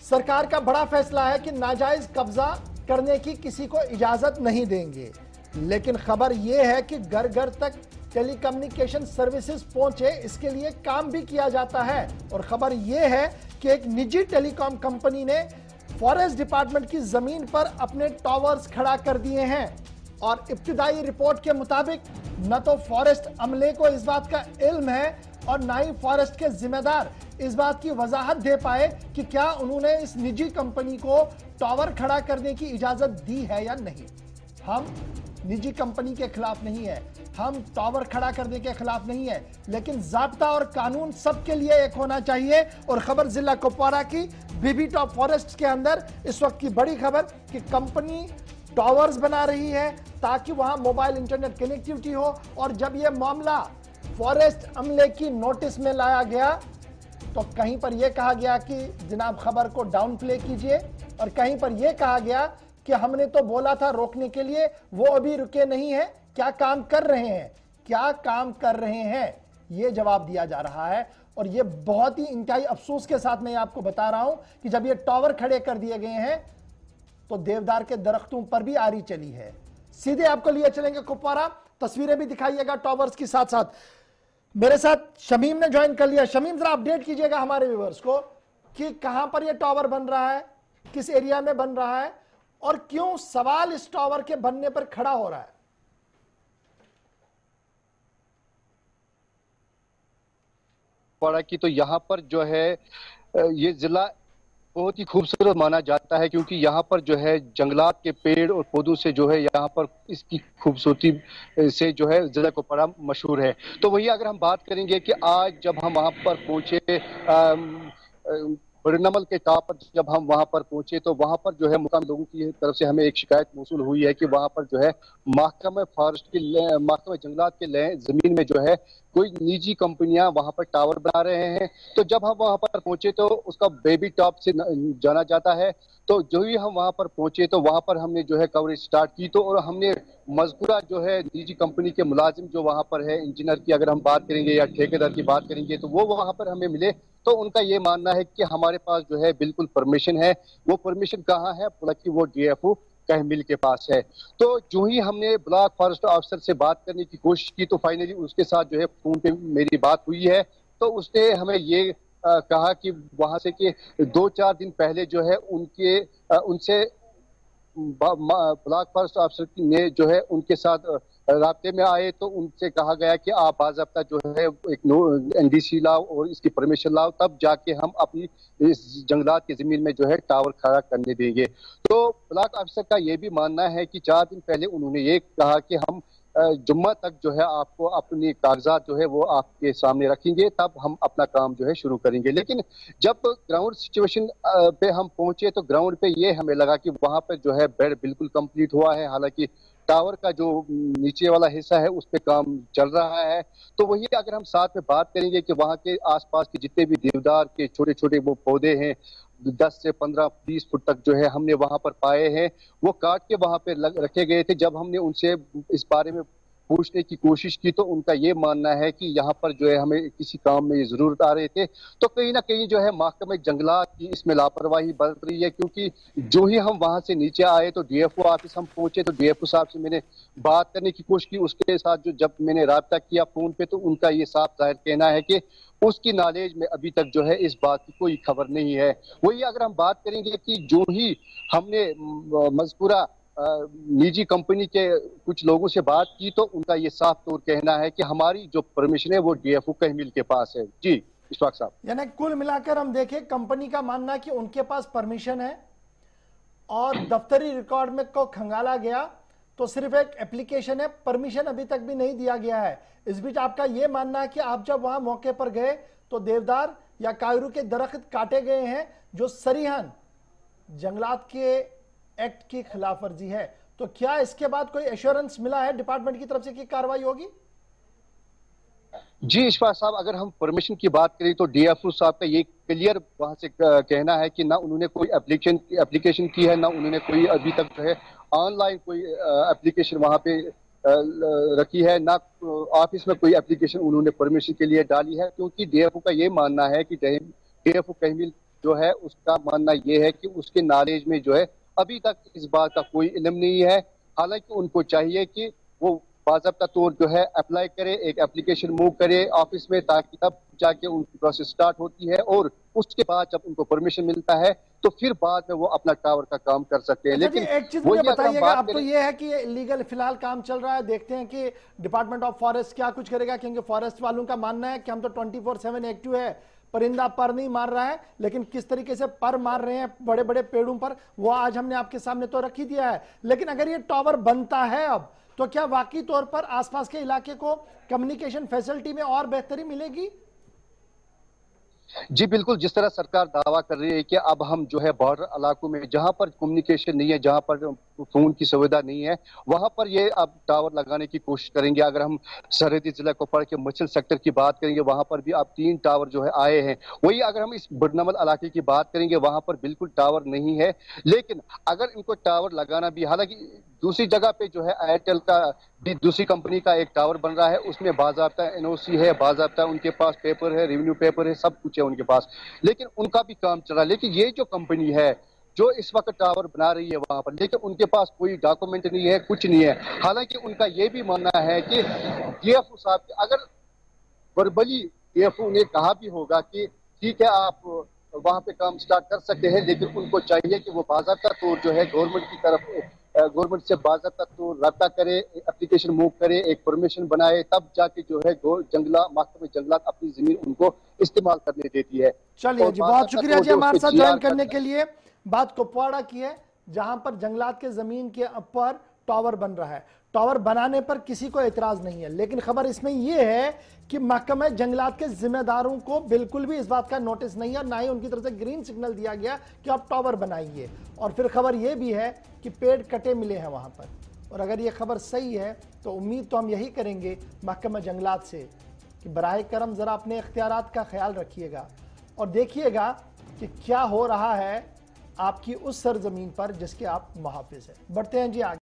सरकार का बड़ा फैसला है कि नाजायज कब्जा करने की किसी को इजाजत नहीं देंगे, लेकिन खबर यह है कि घर घर तक टेलीकम्युनिकेशन सर्विसेज पहुंचे, इसके लिए काम भी किया जाता है। और खबर यह है कि एक निजी टेलीकॉम कंपनी ने फॉरेस्ट डिपार्टमेंट की जमीन पर अपने टावर्स खड़ा कर दिए हैं। और इब्तिदाई रिपोर्ट के मुताबिक न तो फॉरेस्ट अमले को इस बात का इल्म है और ना ही फॉरेस्ट के जिम्मेदार इस बात की वजाहत दे पाए कि क्या उन्होंने इस निजी कंपनी को टावर खड़ा करने की इजाजत दी है या नहीं। हम निजी कंपनी के खिलाफ नहीं है, हम टावर खड़ा करने के खिलाफ नहीं है, लेकिन ज़ाब्ता और कानून सबके लिए एक होना चाहिए। और खबर जिला कुपवारा की बीबी टॉप फॉरेस्ट के अंदर इस वक्त की बड़ी खबर कि कंपनी टावर्स बना रही है ताकि वहां मोबाइल इंटरनेट कनेक्टिविटी हो। और जब यह मामला फॉरेस्ट अमले की नोटिस में लाया गया तो कहीं पर यह कहा गया कि जनाब खबर को डाउन प्ले कीजिए, और कहीं पर यह कहा गया कि हमने तो बोला था रोकने के लिए, वो अभी रुके नहीं हैं। क्या काम कर रहे हैं, क्या काम कर रहे हैं, यह जवाब दिया जा रहा है। और यह बहुत ही इंतहाई अफसोस के साथ मैं आपको बता रहा हूं कि जब ये टावर खड़े कर दिए गए हैं तो देवदार के दरख्तों पर भी आरी चली है। सीधे आपको लिए चलेंगे कुपवारा, तस्वीरें भी दिखाइएगा टावर्स की साथ साथ। मेरे साथ शमीम ने ज्वाइन कर लिया। शमीम, जरा अपडेट कीजिएगा हमारे व्यूअर्स को कि कहां पर यह टावर बन रहा है, किस एरिया में बन रहा है और क्यों सवाल इस टावर के बनने पर खड़ा हो रहा है। पड़ा कि तो यहाँ पर जो है ये जिला बहुत ही खूबसूरत माना जाता है, क्योंकि यहाँ पर जो है जंगलात के पेड़ और पौधों से जो है यहाँ पर इसकी खूबसूरती से जो है जिला कुपवारा मशहूर है। तो वही अगर हम बात करेंगे कि आज जब हम वहाँ पर पहुंचे बड़नमल के टॉप पर, जब हम वहां पर पहुंचे तो वहां पर जो है मुकामी लोगों की तरफ से हमें एक शिकायत मौसूल हुई है कि वहां पर जो है महकमा फॉरेस्ट की महकमा जंगलात के जमीन में जो है कोई निजी कंपनियां वहां पर टावर बना रहे हैं। तो जब हम वहां पर पहुंचे तो उसका बेबी टॉप से जाना जाता है। तो जो ही हम वहां पर पहुंचे तो वहां पर हमने जो है कवरेज स्टार्ट की, तो और हमने मजकूरा जो है निजी कंपनी के मुलाजिम जो वहां पर है, इंजीनियर की अगर हम बात करेंगे या ठेकेदार की बात करेंगे, तो वो वहां पर हमें मिले। तो उनका ये मानना है कि हमारे पास जो है बिल्कुल परमिशन है। वो परमिशन कहाँ है, बल्कि वो डीएफओ कहमिल के पास है। तो जो ही हमने ब्लॉक फॉरेस्ट ऑफिसर से बात करने की कोशिश की तो फाइनली उसके साथ जो है फोन पे मेरी बात हुई है। तो उसने हमें ये कहा कि वहां से कि 2-4 दिन पहले जो है उनसे ब्लॉक फॉरेस्ट ऑफिसर ने जो है उनके साथ राब्ते में आए, तो उनसे कहा गया कि आप बाज़ाब्ता जो है एक एनडीसी लाओ और इसकी परमिशन लाओ, तब जाके हम अपनी इस जंगलात की जमीन में जो है टावर खड़ा करने देंगे। तो ब्लॉक ऑफिसर का ये भी मानना है कि 4 दिन पहले उन्होंने ये कहा कि हम जुम्मा तक जो है आपको अपनी कागजात जो है वो आपके सामने रखेंगे, तब हम अपना काम जो है शुरू करेंगे। लेकिन जब ग्राउंड सिचुएशन पे हम पहुंचे तो ग्राउंड पे ये हमें लगा कि वहां पर जो है बेड बिल्कुल कंप्लीट हुआ है, हालांकि टावर का जो नीचे वाला हिस्सा है उस पे काम चल रहा है। तो वही अगर हम साथ में बात करेंगे कि वहां के आसपास के जितने भी देवदार के छोटे छोटे वो पौधे हैं 10 से 15-20 फुट तक जो है हमने वहां पर पाए हैं, वो काट के वहां पे रखे गए थे। जब हमने उनसे इस बारे में पूछने की कोशिश की तो उनका ये मानना है कि यहाँ पर जो है हमें किसी काम में ये जरूरत आ रहे थे। तो कहीं ना कहीं जो है महकमा जंगलात की इसमें लापरवाही बरत रही है, क्योंकि जो ही हम वहां से नीचे आए तो डीएफओ ऑफिस हम पहुंचे तो डीएफओ साहब से मैंने बात करने की कोशिश की। उसके साथ जो जब मैंने राब्ता किया फोन पे तो उनका ये साफ जाहिर कहना है कि उसकी नॉलेज में अभी तक जो है इस बात की कोई खबर नहीं है। वही अगर हम बात करेंगे कि जो ही हमने मजकूरा निजी कंपनी के कुछ लोगों से बात की तो उनका ये साफ तौर कहना है कि हमारी जो परमिशन है वो डीएफओ कहमिल के पास है। जी इशफाक साहब, यानी कुल मिलाकर हम देखें कंपनी का मानना है कि उनके पास परमिशन है और दफ्तरी रिकॉर्ड में को खंगाला गया तो सिर्फ एक एप्लीकेशन है, परमिशन अभी तक भी नहीं दिया गया है। इस बीच आपका यह मानना है कि आप जब वहां मौके पर गए तो देवदार या कायरू के दरख्त काटे गए हैं जो सरीहन जंगलात के एक्ट की खिलाफ वर्जी है। तो क्या इसके बाद कोई एश्योरेंस मिला है डिपार्टमेंट की तरफ से कि कार्रवाई होगी? जी इशफाक साहब, अगर हम परमिशन की बात करें तो डीएफओ साहब का ये क्लियर वहां से कहना है कि ना उन्होंने कोई एप्लीकेशन की है, ना उन्होंने कोई अभी तक जो है ऑनलाइन कोई एप्लीकेशन वहां पे रखी है, ना ऑफिस में कोई एप्लीकेशन उन्होंने परमिशन के लिए डाली है। क्योंकि डीएफओ का ये मानना है कि डीएफओ कहमिल जो है उसका मानना यह है कि उसके नॉलेज में जो है अभी तक इस बात का कोई इल्म नहीं है। हालांकि उनको चाहिए कि वो बाज़ाब्ता तौर जो है अप्लाई करे, एक एप्लीकेशन मूव करे ऑफिस में, ताकि तब जाके उनकी प्रोसेस स्टार्ट होती है और उसके बाद जब उनको परमिशन मिलता है तो फिर बाद में वो अपना टावर का काम कर सकते हैं। अच्छा जी, लेकिन एक चीज मुझे वही अगर हम बताइएगा, बात अब तो करें, ये है कि ये इलीगल फिलहाल काम चल रहा है, देखते हैं कि डिपार्टमेंट ऑफ फॉरेस्ट क्या कुछ करेगा, क्योंकि फॉरेस्ट वालों का मानना है कि हम तो 24/7 एक्टिव है, परिंदा पर नहीं मार रहा है, लेकिन किस तरीके से पर मार रहे हैं बड़े बड़े पेड़ों पर वो आज हमने आपके सामने तो रख ही दिया है। लेकिन अगर ये टावर बनता है अब, तो क्या वाकई तौर पर आसपास के इलाके को कम्युनिकेशन फैसिलिटी में और बेहतरी मिलेगी? जी बिल्कुल, जिस तरह सरकार दावा कर रही है कि अब हम जो है बॉर्डर इलाकों में जहां पर कम्युनिकेशन नहीं है, जहां पर फोन की सुविधा नहीं है, वहां पर ये अब टावर लगाने की कोशिश करेंगे। अगर हम सरहदी जिला कुपवाड़ा के मछल सेक्टर की बात करेंगे, वहां पर भी अब 3 टावर जो है आए हैं। वही अगर हम इस बड़नमल इलाके की बात करेंगे, वहां पर बिल्कुल टावर नहीं है। लेकिन अगर इनको टावर लगाना भी, हालांकि दूसरी जगह पे जो है एयरटेल का भी दूसरी कंपनी का एक टावर बन रहा है, उसमें बाजाब्ता एनओसी है, बाजाब्ता उनके पास पेपर है, रेवेन्यू पेपर है, सब कुछ है उनके पास, लेकिन उनका भी काम चल रहा है। लेकिन ये जो कंपनी है जो इस वक्त टावर बना रही है वहां पर, लेकिन उनके पास कोई डॉक्यूमेंट नहीं है, कुछ नहीं है। हालांकि उनका ये भी मानना है कि डीएफओ साहब अगर वर्बली डीएफओ ने कहा भी होगा कि ठीक है आप वहां पे काम स्टार्ट कर सकते हैं, लेकिन उनको चाहिए कि वो बाज़ाब्ता तौर जो है गवर्नमेंट की तरफ, गवर्नमेंट से बाज़ाब्ता तौर रब्ता करे, एप्लीकेशन मूव करे, एक परमिशन बनाए, तब जाके जो है जंगला महकमे जंगलात अपनी जमीन उनको इस्तेमाल करने देती है। चलिए और जी, बहुत शुक्रिया जी जो हमारे उसके साथ जीआर ज्वाइन करने के लिए। बात कुपवाड़ा की है, जहां पर जंगलात के जमीन के ऊपर टावर बन रहा है। टावर बनाने पर किसी को एतराज नहीं है, लेकिन खबर इसमें यह है कि महकमा जंगलात के जिम्मेदारों को बिल्कुल भी इस बात का नोटिस नहीं है, ना ही उनकी तरफ से ग्रीन सिग्नल दिया गया कि आप टावर बनाइए। और फिर खबर यह भी है कि पेड़ कटे मिले हैं वहां पर। और अगर यह खबर सही है तो उम्मीद तो हम यही करेंगे महकमा जंगलात से कि बराए करम जरा अपने इख्तियारात का ख्याल रखिएगा और देखिएगा कि क्या हो रहा है आपकी उस सरजमीन पर जिसके आप मुहाफिज हैं। बढ़ते हैं जी आगे।